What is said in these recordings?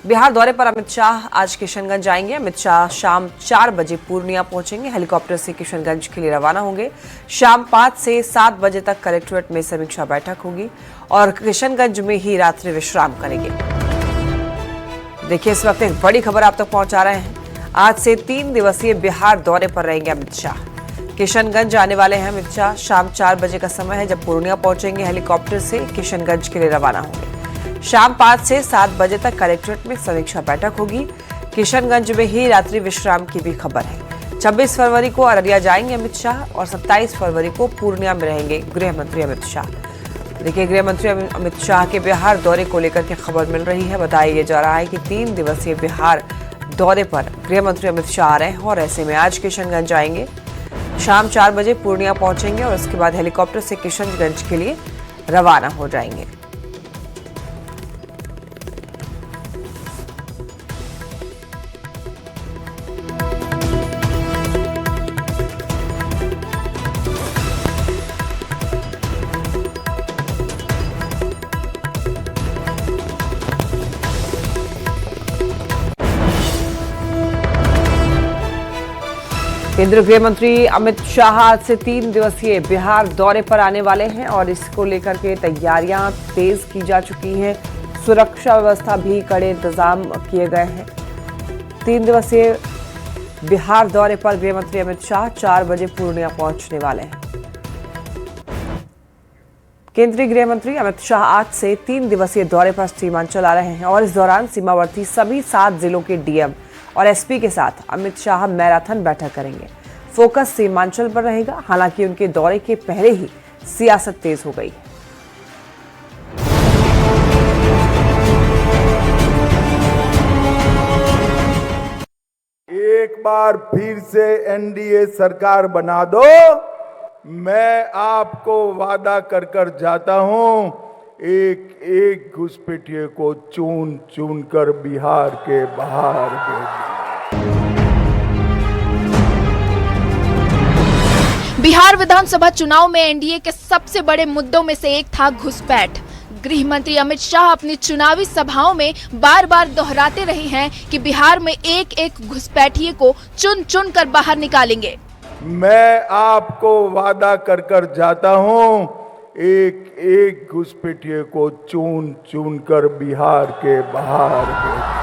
बिहार दौरे पर अमित शाह आज किशनगंज जाएंगे। अमित शाह शाम 4 बजे पूर्णिया पहुंचेंगे। हेलीकॉप्टर से किशनगंज के लिए रवाना होंगे। शाम 5 से 7 बजे तक कलेक्ट्रेट में समीक्षा बैठक होगी और किशनगंज में ही रात्रि विश्राम करेंगे। देखिए, इस वक्त एक बड़ी खबर आप तक पहुंचा रहे हैं। आज से 3 दिवसीय बिहार दौरे पर रहेंगे अमित शाह। किशनगंज आने वाले हैं अमित शाह। शाम 4 बजे का समय है जब पूर्णिया पहुंचेंगे। हेलीकॉप्टर से किशनगंज के लिए रवाना होंगे। शाम 5 से 7 बजे तक कलेक्ट्रेट में समीक्षा बैठक होगी। किशनगंज में ही रात्रि विश्राम की भी खबर है। 26 फरवरी को अररिया जाएंगे अमित शाह और 27 फरवरी को पूर्णिया में रहेंगे गृह मंत्री अमित शाह। देखिए, गृह मंत्री अमित शाह के बिहार दौरे को लेकर के खबर मिल रही है। बताया जा रहा है कि 3 दिवसीय बिहार दौरे पर गृह मंत्री अमित शाह आ रहे हैं और ऐसे में आज किशनगंज जाएंगे। शाम 4 बजे पूर्णिया पहुंचेंगे और उसके बाद हेलीकॉप्टर से किशनगंज के लिए रवाना हो जाएंगे। केंद्रीय गृह मंत्री अमित शाह आज से 3 दिवसीय बिहार दौरे पर आने वाले हैं और इसको लेकर के तैयारियां तेज की जा चुकी हैं। सुरक्षा व्यवस्था भी कड़े इंतजाम किए गए हैं। 3 दिवसीय बिहार दौरे पर गृह मंत्री अमित शाह 4 बजे पूर्णिया पहुंचने वाले हैं। केंद्रीय गृह मंत्री अमित शाह आज से 3 दिवसीय दौरे पर सीमांचल आ रहे हैं और इस दौरान सीमावर्ती सभी 7 जिलों के डीएम और एसपी के साथ अमित शाह मैराथन बैठक करेंगे। फोकस सीमांचल पर रहेगा। हालांकि उनके दौरे के पहले ही सियासत तेज हो गई। एक बार फिर से एनडीए सरकार बना दो। मैं आपको वादा कर जाता हूं, एक एक घुसपैठिए को चुन चुन कर बिहार के बाहर भेज। बिहार विधानसभा चुनाव में एनडीए के सबसे बड़े मुद्दों में से एक था घुसपैठ। गृह मंत्री अमित शाह अपनी चुनावी सभाओं में बार बार दोहराते रहे हैं कि बिहार में एक एक घुसपैठिए को चुन चुन कर बाहर निकालेंगे। मैं आपको वादा कर जाता हूं, एक एक घुसपैठिए को चुन चुन कर बिहार के बाहर भेज।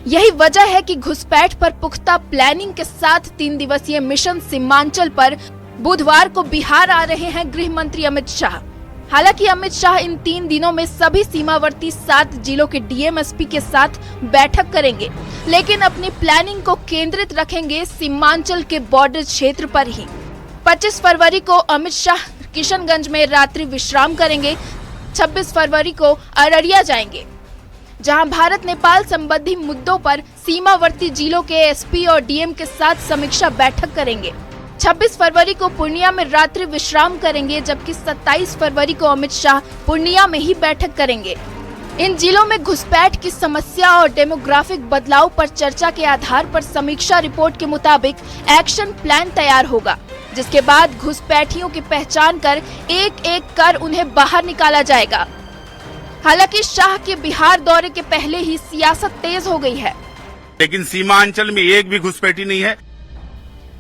यही वजह है कि घुसपैठ पर पुख्ता प्लानिंग के साथ 3 दिवसीय मिशन सीमांचल पर बुधवार को बिहार आ रहे हैं गृह मंत्री अमित शाह। हालांकि अमित शाह इन 3 दिनों में सभी सीमावर्ती 7 जिलों के डीएम एसपी के साथ बैठक करेंगे, लेकिन अपनी प्लानिंग को केंद्रित रखेंगे सीमांचल के बॉर्डर क्षेत्र पर ही। 25 फरवरी को अमित शाह किशनगंज में रात्रि विश्राम करेंगे। 26 फरवरी को अररिया जाएंगे, जहां भारत नेपाल संबंधी मुद्दों पर सीमावर्ती जिलों के एसपी और डीएम के साथ समीक्षा बैठक करेंगे। 26 फरवरी को पूर्णिया में रात्रि विश्राम करेंगे, जबकि 27 फरवरी को अमित शाह पूर्णिया में ही बैठक करेंगे। इन जिलों में घुसपैठ की समस्या और डेमोग्राफिक बदलाव पर चर्चा के आधार पर समीक्षा रिपोर्ट के मुताबिक एक्शन प्लान तैयार होगा, जिसके बाद घुसपैठियों की पहचान कर एक एक कर उन्हें बाहर निकाला जाएगा। हालांकि शाह के बिहार दौरे के पहले ही सियासत तेज हो गई है, लेकिन सीमांचल में एक भी घुसपैठी नहीं है।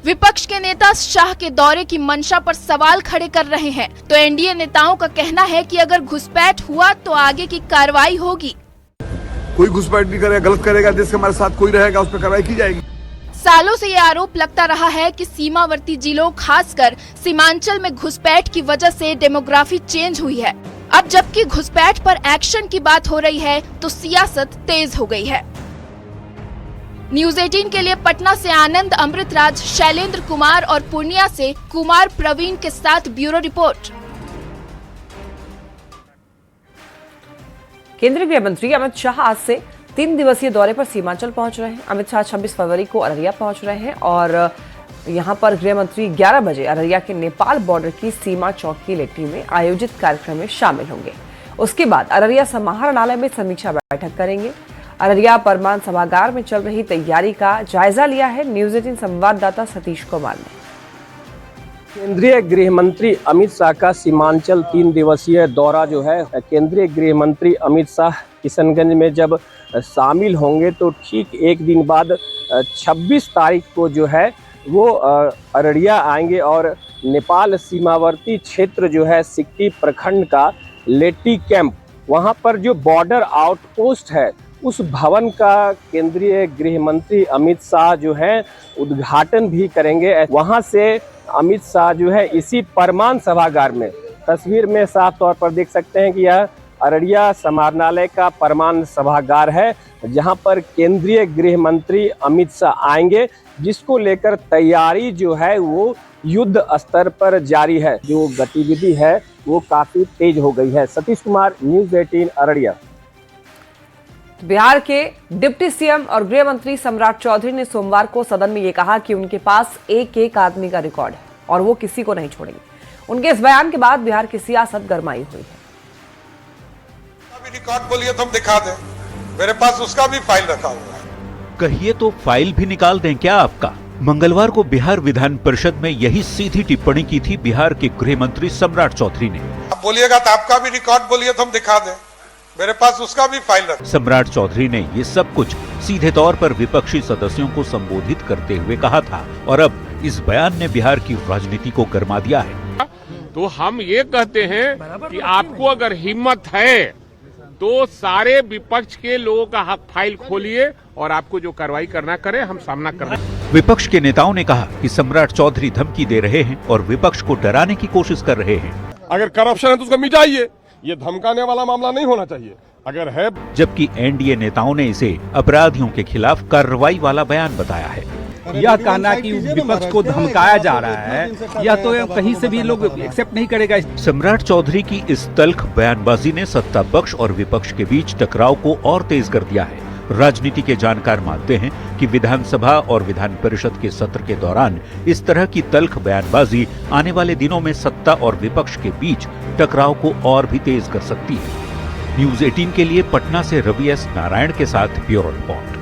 विपक्ष के नेता शाह के दौरे की मंशा पर सवाल खड़े कर रहे हैं, तो एनडीए नेताओं का कहना है कि अगर घुसपैठ हुआ तो आगे की कार्रवाई होगी। कोई घुसपैठ नहीं करेगा, गलत करेगा, देश के हमारे साथ कोई रहेगा, उस पर कार्रवाई की जाएगी। सालों से ये आरोप लगता रहा है कि सीमावर्ती जिलों, खासकर सीमांचल में घुसपैठ की वजह से डेमोग्राफी चेंज हुई है। अब जबकि घुसपैठ पर एक्शन की बात हो रही है, तो सियासत तेज हो गई है। न्यूज़ 18 के लिए पटना से आनंद अमृतराज, शैलेंद्र कुमार और पूर्णिया से कुमार प्रवीण के साथ ब्यूरो रिपोर्ट। केंद्रीय गृह मंत्री अमित शाह आज से 3 दिवसीय दौरे पर सीमांचल पहुंच रहे हैं। अमित शाह 26 फरवरी को अररिया पहुंच रहे हैं और यहां पर गृह मंत्री 11 बजे अररिया के नेपाल बॉर्डर की सीमा चौकी लेटी में आयोजित कार्यक्रम में शामिल होंगे। उसके बाद अररिया समाहरणालय में समीक्षा बैठक करेंगे। अररिया परमान सभागार में चल रही तैयारी का जायजा लिया है न्यूज़ 18 संवाददाता सतीश कुमार ने। केंद्रीय गृह मंत्री अमित शाह का सीमांचल 3 दिवसीय दौरा जो है, केंद्रीय गृह मंत्री अमित शाह किशनगंज में जब शामिल होंगे तो ठीक एक दिन बाद 26 तारीख को जो है वो अररिया आएंगे और नेपाल सीमावर्ती क्षेत्र जो है सिक्की प्रखंड का लेटी कैंप, वहाँ पर जो बॉर्डर आउटपोस्ट है उस भवन का केंद्रीय गृह मंत्री अमित शाह जो है उद्घाटन भी करेंगे। वहाँ से अमित शाह जो है इसी परमान सभागार में, तस्वीर में साफ तौर पर देख सकते हैं कि यह अररिया समाहरणालय का परमान सभागार है, जहां पर केंद्रीय गृह मंत्री अमित शाह आएंगे, जिसको लेकर तैयारी जो है वो युद्ध स्तर पर जारी है। जो गतिविधि है वो काफी तेज हो गई है। सतीश कुमार, न्यूज़ 18 अररिया। बिहार के डिप्टी सीएम और गृह मंत्री सम्राट चौधरी ने सोमवार को सदन में ये कहा कि उनके पास एक आदमी का रिकॉर्ड है और वो किसी को नहीं छोड़ेंगे। उनके इस बयान के बाद बिहार की सियासत गरमाई हुई है। अभी रिकॉर्ड बोलिए तो हम दिखा दें, मेरे पास उसका भी फाइल रखा हुआ है। कहिए तो फाइल भी निकाल दें क्या आपका। मंगलवार को बिहार विधान परिषद में यही सीधी टिप्पणी की थी बिहार के गृह मंत्री सम्राट चौधरी ने। आप बोलिएगा तो आपका भी रिकॉर्ड बोलिए तो हम दिखा दें, मेरे पास उसका भी फाइल रखा। सम्राट चौधरी ने ये सब कुछ सीधे तौर पर विपक्षी सदस्यों को संबोधित करते हुए कहा था और अब इस बयान ने बिहार की राजनीति को गरमा दिया है। तो हम ये कहते हैं कि आपको अगर हिम्मत है तो सारे विपक्ष के लोगों का हक फाइल खोलिए और आपको जो कार्रवाई करना करे, हम सामना कर रहे हैं। विपक्ष के नेताओं ने कहा कि सम्राट चौधरी धमकी दे रहे हैं और विपक्ष को डराने की कोशिश कर रहे हैं। अगर करप्शन है तो उसको मिटाइए, ये धमकाने वाला मामला नहीं होना चाहिए। अगर है, जबकि एनडीए नेताओं ने इसे अपराधियों के खिलाफ कार्रवाई वाला बयान बताया है। यह कहना कि विपक्ष को धमकाया जा रहा है, यह तो कहीं से भी लोग एक्सेप्ट नहीं करेगा। सम्राट चौधरी की इस तल्ख बयानबाजी ने सत्ता पक्ष और विपक्ष के बीच टकराव को और तेज कर दिया है। राजनीति के जानकार मानते हैं कि विधानसभा और विधान परिषद के सत्र के दौरान इस तरह की तल्ख बयानबाजी आने वाले दिनों में सत्ता और विपक्ष के बीच टकराव को और भी तेज कर सकती है। न्यूज़ 18 के लिए पटना से रवि एस नारायण के साथ ब्यूरो रिपोर्ट।